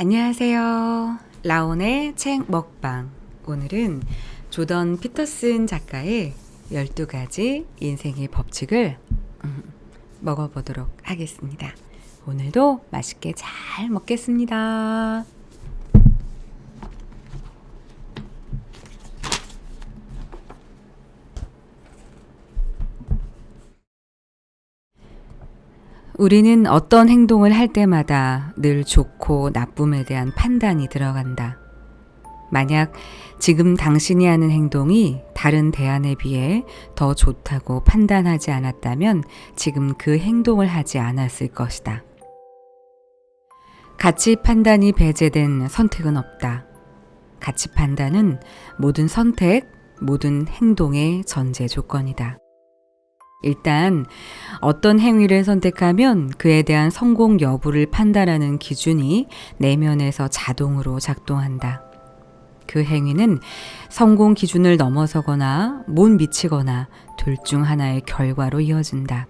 안녕하세요. 라온의 책 먹방. 오늘은 조던 피터슨 작가의 12가지 인생의 법칙을 먹어보도록 하겠습니다. 오늘도 맛있게 잘 먹겠습니다. 우리는 어떤 행동을 할 때마다 늘 좋고 나쁨에 대한 판단이 들어간다. 만약 지금 당신이 하는 행동이 다른 대안에 비해 더 좋다고 판단하지 않았다면 지금 그 행동을 하지 않았을 것이다. 가치 판단이 배제된 선택은 없다. 가치 판단은 모든 선택, 모든 행동의 전제 조건이다. 일단 어떤 행위를 선택하면 그에 대한 성공 여부를 판단하는 기준이 내면에서 자동으로 작동한다. 그 행위는 성공 기준을 넘어서거나 못 미치거나 둘 중 하나의 결과로 이어진다.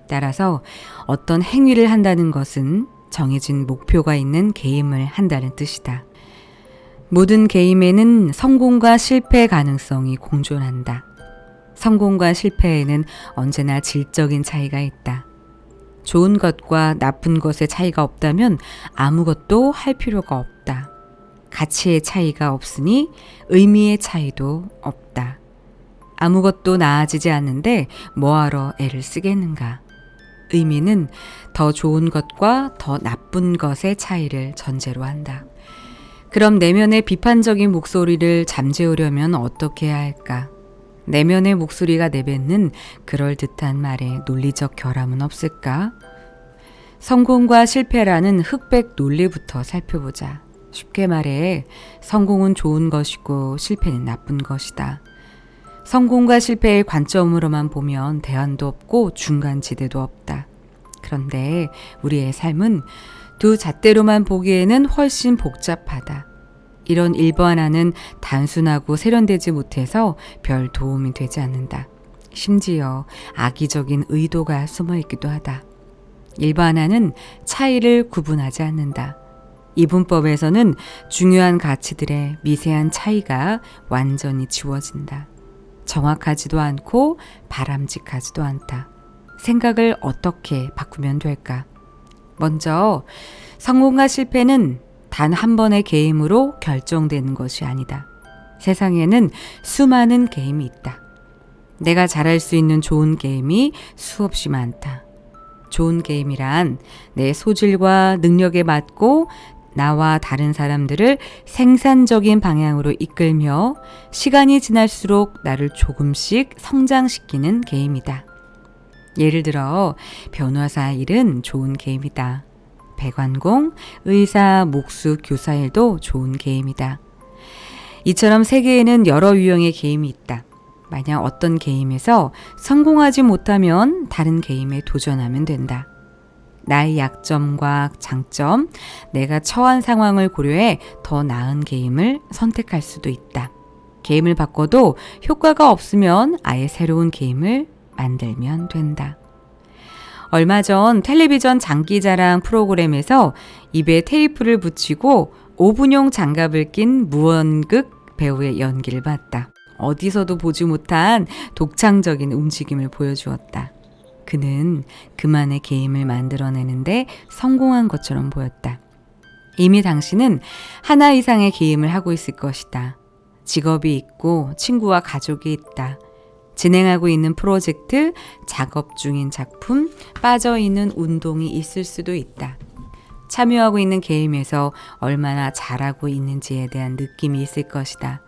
따라서 어떤 행위를 한다는 것은 정해진 목표가 있는 게임을 한다는 뜻이다. 모든 게임에는 성공과 실패 가능성이 공존한다. 성공과 실패에는 언제나 질적인 차이가 있다. 좋은 것과 나쁜 것의 차이가 없다면 아무것도 할 필요가 없다. 가치의 차이가 없으니 의미의 차이도 없다. 아무것도 나아지지 않는데 뭐하러 애를 쓰겠는가? 의미는 더 좋은 것과 더 나쁜 것의 차이를 전제로 한다. 그럼 내면의 비판적인 목소리를 잠재우려면 어떻게 해야 할까? 내면의 목소리가 내뱉는 그럴듯한 말에 논리적 결함은 없을까? 성공과 실패라는 흑백 논리부터 살펴보자. 쉽게 말해 성공은 좋은 것이고 실패는 나쁜 것이다. 성공과 실패의 관점으로만 보면 대안도 없고 중간지대도 없다. 그런데 우리의 삶은 두 잣대로만 보기에는 훨씬 복잡하다. 이런 일반화는 단순하고 세련되지 못해서 별 도움이 되지 않는다. 심지어 악의적인 의도가 숨어 있기도 하다. 일반화는 차이를 구분하지 않는다. 이분법에서는 중요한 가치들의 미세한 차이가 완전히 지워진다. 정확하지도 않고 바람직하지도 않다. 생각을 어떻게 바꾸면 될까? 먼저 성공과 실패는 단 한 번의 게임으로 결정되는 것이 아니다. 세상에는 수많은 게임이 있다. 내가 잘할 수 있는 좋은 게임이 수없이 많다. 좋은 게임이란 내 소질과 능력에 맞고 나와 다른 사람들을 생산적인 방향으로 이끌며 시간이 지날수록 나를 조금씩 성장시키는 게임이다. 예를 들어 변호사 일은 좋은 게임이다. 배관공, 의사, 목수, 교사 일도 좋은 게임이다. 이처럼 세계에는 여러 유형의 게임이 있다. 만약 어떤 게임에서 성공하지 못하면 다른 게임에 도전하면 된다. 나의 약점과 장점, 내가 처한 상황을 고려해 더 나은 게임을 선택할 수도 있다. 게임을 바꿔도 효과가 없으면 아예 새로운 게임을 만들면 된다. 얼마 전 텔레비전 장기자랑 프로그램에서 입에 테이프를 붙이고 오분용 장갑을 낀 무언극 배우의 연기를 봤다. 어디서도 보지 못한 독창적인 움직임을 보여주었다. 그는 그만의 게임을 만들어내는데 성공한 것처럼 보였다. 이미 당신은 하나 이상의 게임을 하고 있을 것이다. 직업이 있고 친구와 가족이 있다. 진행하고 있는 프로젝트, 작업 중인 작품, 빠져있는 운동이 있을 수도 있다. 참여하고 있는 게임에서 얼마나 잘하고 있는지에 대한 느낌이 있을 것이다.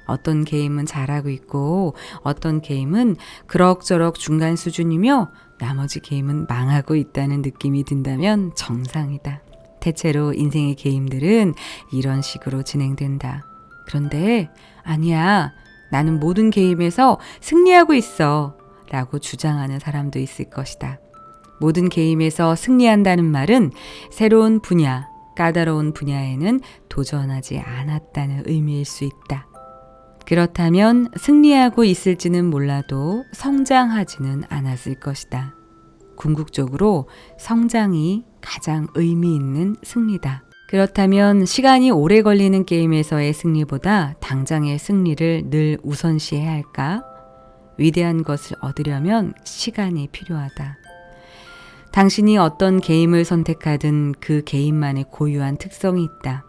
어떤 게임은 잘하고 있고 어떤 게임은 그럭저럭 중간 수준이며 나머지 게임은 망하고 있다는 느낌이 든다면 정상이다. 대체로 인생의 게임들은 이런 식으로 진행된다. 그런데 아니야. 나는 모든 게임에서 승리하고 있어 라고 주장하는 사람도 있을 것이다. 모든 게임에서 승리한다는 말은 새로운 분야, 까다로운 분야에는 도전하지 않았다는 의미일 수 있다. 그렇다면 승리하고 있을지는 몰라도 성장하지는 않았을 것이다. 궁극적으로 성장이 가장 의미 있는 승리다. 그렇다면 시간이 오래 걸리는 게임에서의 승리보다 당장의 승리를 늘 우선시해야 할까? 위대한 것을 얻으려면 시간이 필요하다. 당신이 어떤 게임을 선택하든 그 게임만의 고유한 특성이 있다.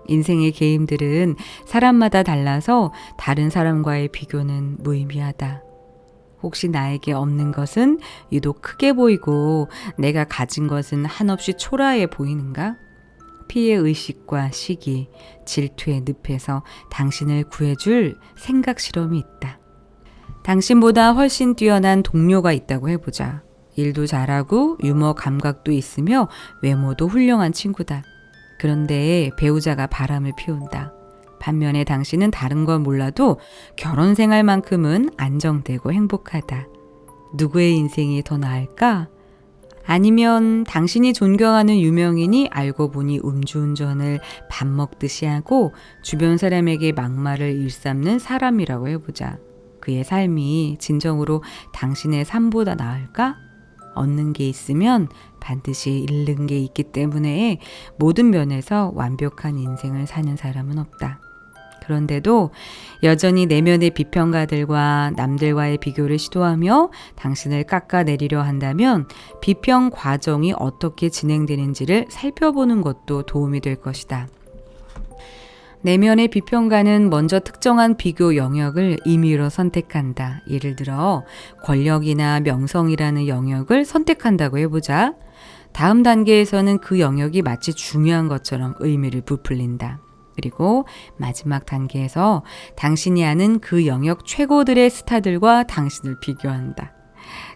인생의 게임들은 사람마다 달라서 다른 사람과의 비교는 무의미하다. 혹시 나에게 없는 것은 유독 크게 보이고 내가 가진 것은 한없이 초라해 보이는가? 피해 의식과 시기, 질투의 늪에서 당신을 구해줄 생각 실험이 있다. 당신보다 훨씬 뛰어난 동료가 있다고 해보자. 일도 잘하고 유머 감각도 있으며 외모도 훌륭한 친구다. 그런데 배우자가 바람을 피운다. 반면에 당신은 다른 건 몰라도 결혼 생활만큼은 안정되고 행복하다. 누구의 인생이 더 나을까? 아니면 당신이 존경하는 유명인이 알고 보니 음주운전을 밥 먹듯이 하고 주변 사람에게 막말을 일삼는 사람이라고 해보자. 그의 삶이 진정으로 당신의 삶보다 나을까? 얻는 게 있으면 반드시 잃는 게 있기 때문에 모든 면에서 완벽한 인생을 사는 사람은 없다. 그런데도 여전히 내면의 비평가들과 남들과의 비교를 시도하며 당신을 깎아내리려 한다면 비평 과정이 어떻게 진행되는지를 살펴보는 것도 도움이 될 것이다. 내면의 비평가는 먼저 특정한 비교 영역을 임의로 선택한다. 예를 들어 권력이나 명성이라는 영역을 선택한다고 해보자. 다음 단계에서는 그 영역이 마치 중요한 것처럼 의미를 부풀린다. 그리고 마지막 단계에서 당신이 아는 그 영역 최고들의 스타들과 당신을 비교한다.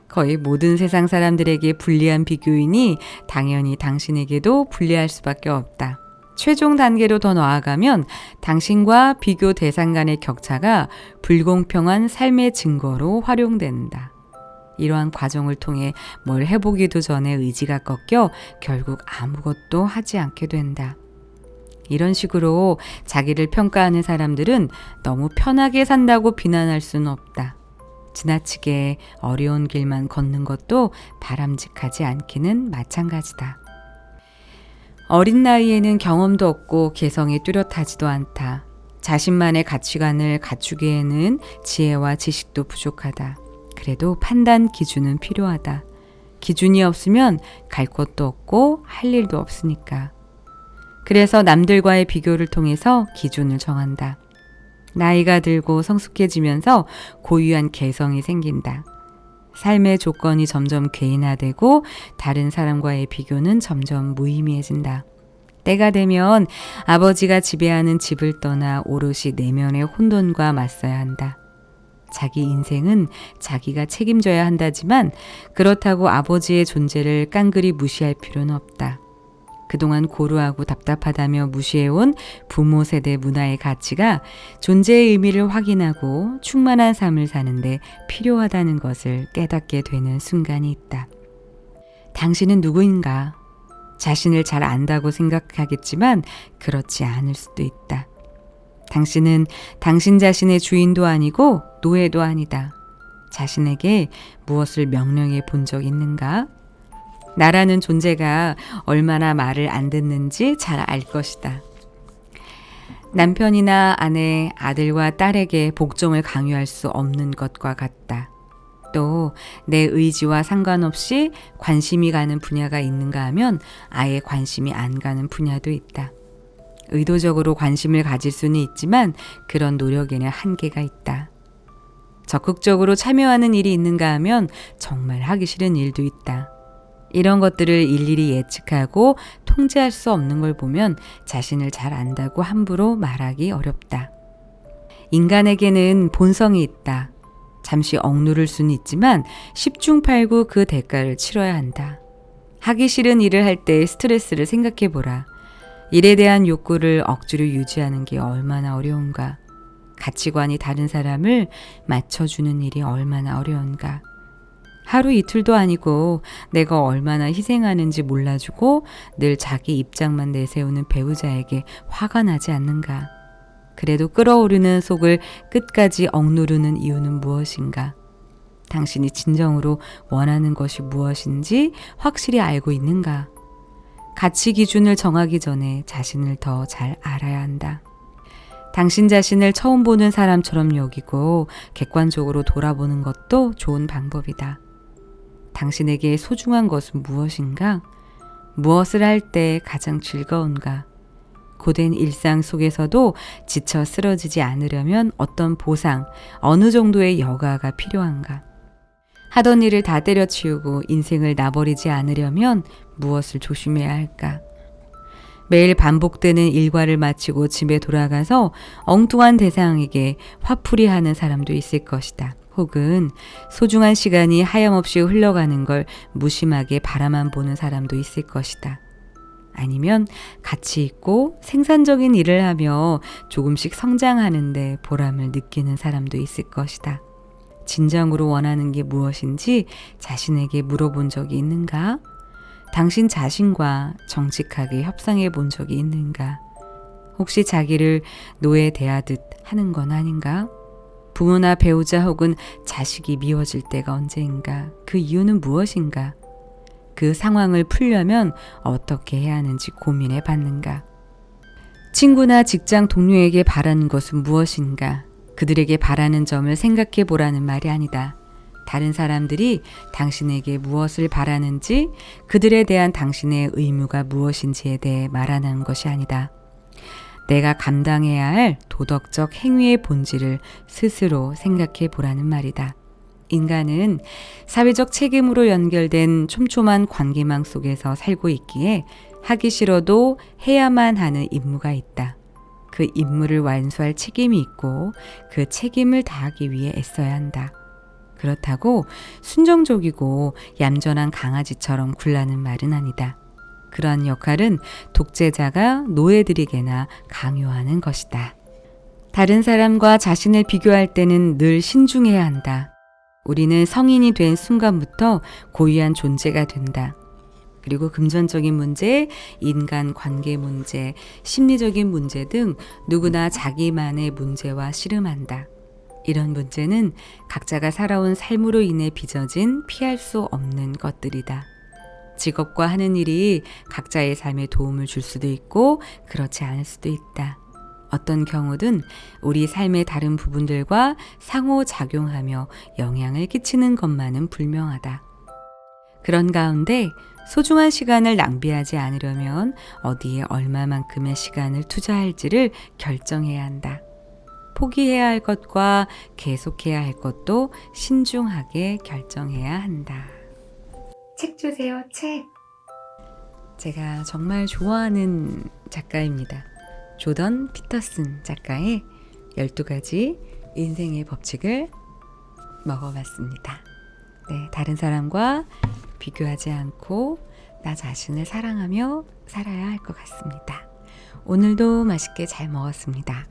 거의 모든 세상 사람들에게 불리한 비교이니 당연히 당신에게도 불리할 수밖에 없다. 최종 단계로 더 나아가면 당신과 비교 대상 간의 격차가 불공평한 삶의 증거로 활용된다. 이러한 과정을 통해 뭘 해보기도 전에 의지가 꺾여 결국 아무것도 하지 않게 된다. 이런 식으로 자기를 평가하는 사람들은 너무 편하게 산다고 비난할 수는 없다. 지나치게 어려운 길만 걷는 것도 바람직하지 않기는 마찬가지다. 어린 나이에는 경험도 없고 개성이 뚜렷하지도 않다. 자신만의 가치관을 갖추기에는 지혜와 지식도 부족하다. 그래도 판단 기준은 필요하다. 기준이 없으면 갈 곳도 없고 할 일도 없으니까. 그래서 남들과의 비교를 통해서 기준을 정한다. 나이가 들고 성숙해지면서 고유한 개성이 생긴다. 삶의 조건이 점점 개인화되고 다른 사람과의 비교는 점점 무의미해진다. 때가 되면 아버지가 지배하는 집을 떠나 오롯이 내면의 혼돈과 맞서야 한다. 자기 인생은 자기가 책임져야 한다지만 그렇다고 아버지의 존재를 깡그리 무시할 필요는 없다. 그동안 고루하고 답답하다며 무시해온 부모 세대 문화의 가치가 존재의 의미를 확인하고 충만한 삶을 사는데 필요하다는 것을 깨닫게 되는 순간이 있다. 당신은 누구인가? 자신을 잘 안다고 생각하겠지만 그렇지 않을 수도 있다. 당신은 당신 자신의 주인도 아니고 노예도 아니다. 자신에게 무엇을 명령해 본 적 있는가? 나라는 존재가 얼마나 말을 안 듣는지 잘 알 것이다. 남편이나 아내, 아들과 딸에게 복종을 강요할 수 없는 것과 같다. 또 내 의지와 상관없이 관심이 가는 분야가 있는가 하면 아예 관심이 안 가는 분야도 있다. 의도적으로 관심을 가질 수는 있지만 그런 노력에는 한계가 있다. 적극적으로 참여하는 일이 있는가 하면 정말 하기 싫은 일도 있다. 이런 것들을 일일이 예측하고 통제할 수 없는 걸 보면 자신을 잘 안다고 함부로 말하기 어렵다. 인간에게는 본성이 있다. 잠시 억누를 수는 있지만 10중8구 그 대가를 치러야 한다. 하기 싫은 일을 할 때 스트레스를 생각해보라. 일에 대한 욕구를 억지로 유지하는 게 얼마나 어려운가. 가치관이 다른 사람을 맞춰주는 일이 얼마나 어려운가. 하루 이틀도 아니고 내가 얼마나 희생하는지 몰라주고 늘 자기 입장만 내세우는 배우자에게 화가 나지 않는가. 그래도 끓어오르는 속을 끝까지 억누르는 이유는 무엇인가. 당신이 진정으로 원하는 것이 무엇인지 확실히 알고 있는가. 가치 기준을 정하기 전에 자신을 더 잘 알아야 한다. 당신 자신을 처음 보는 사람처럼 여기고 객관적으로 돌아보는 것도 좋은 방법이다. 당신에게 소중한 것은 무엇인가? 무엇을 할 때 가장 즐거운가? 고된 일상 속에서도 지쳐 쓰러지지 않으려면 어떤 보상, 어느 정도의 여가가 필요한가? 하던 일을 다 때려치우고 인생을 놔버리지 않으려면 무엇을 조심해야 할까? 매일 반복되는 일과를 마치고 집에 돌아가서 엉뚱한 대상에게 화풀이하는 사람도 있을 것이다. 혹은 소중한 시간이 하염없이 흘러가는 걸 무심하게 바라만 보는 사람도 있을 것이다. 아니면 가치 있고 생산적인 일을 하며 조금씩 성장하는데 보람을 느끼는 사람도 있을 것이다. 진정으로 원하는 게 무엇인지 자신에게 물어본 적이 있는가? 당신 자신과 정직하게 협상해 본 적이 있는가? 혹시 자기를 노예 대하듯 하는 건 아닌가? 부모나 배우자 혹은 자식이 미워질 때가 언제인가? 그 이유는 무엇인가? 그 상황을 풀려면 어떻게 해야 하는지 고민해 봤는가? 친구나 직장 동료에게 바라는 것은 무엇인가? 그들에게 바라는 점을 생각해 보라는 말이 아니다. 다른 사람들이 당신에게 무엇을 바라는지, 그들에 대한 당신의 의무가 무엇인지에 대해 말하는 것이 아니다. 내가 감당해야 할 도덕적 행위의 본질을 스스로 생각해 보라는 말이다. 인간은 사회적 책임으로 연결된 촘촘한 관계망 속에서 살고 있기에 하기 싫어도 해야만 하는 임무가 있다. 그 임무를 완수할 책임이 있고 그 책임을 다하기 위해 애써야 한다. 그렇다고 순종적이고 얌전한 강아지처럼 굴라는 말은 아니다. 그러한 역할은 독재자가 노예들에게나 강요하는 것이다. 다른 사람과 자신을 비교할 때는 늘 신중해야 한다. 우리는 성인이 된 순간부터 고유한 존재가 된다. 그리고 금전적인 문제, 인간 관계 문제, 심리적인 문제 등 누구나 자기만의 문제와 씨름한다. 이런 문제는 각자가 살아온 삶으로 인해 빚어진 피할 수 없는 것들이다. 직업과 하는 일이 각자의 삶에 도움을 줄 수도 있고 그렇지 않을 수도 있다. 어떤 경우든 우리 삶의 다른 부분들과 상호작용하며 영향을 끼치는 것만은 분명하다. 그런 가운데 소중한 시간을 낭비하지 않으려면 어디에 얼마만큼의 시간을 투자할지를 결정해야 한다. 포기해야 할 것과 계속해야 할 것도 신중하게 결정해야 한다. 책 주세요, 책. 제가 정말 좋아하는 작가입니다. 조던 피터슨 작가의 12가지 인생의 법칙을 먹어봤습니다. 네, 다른 사람과 비교하지 않고 나 자신을 사랑하며 살아야 할 것 같습니다. 오늘도 맛있게 잘 먹었습니다.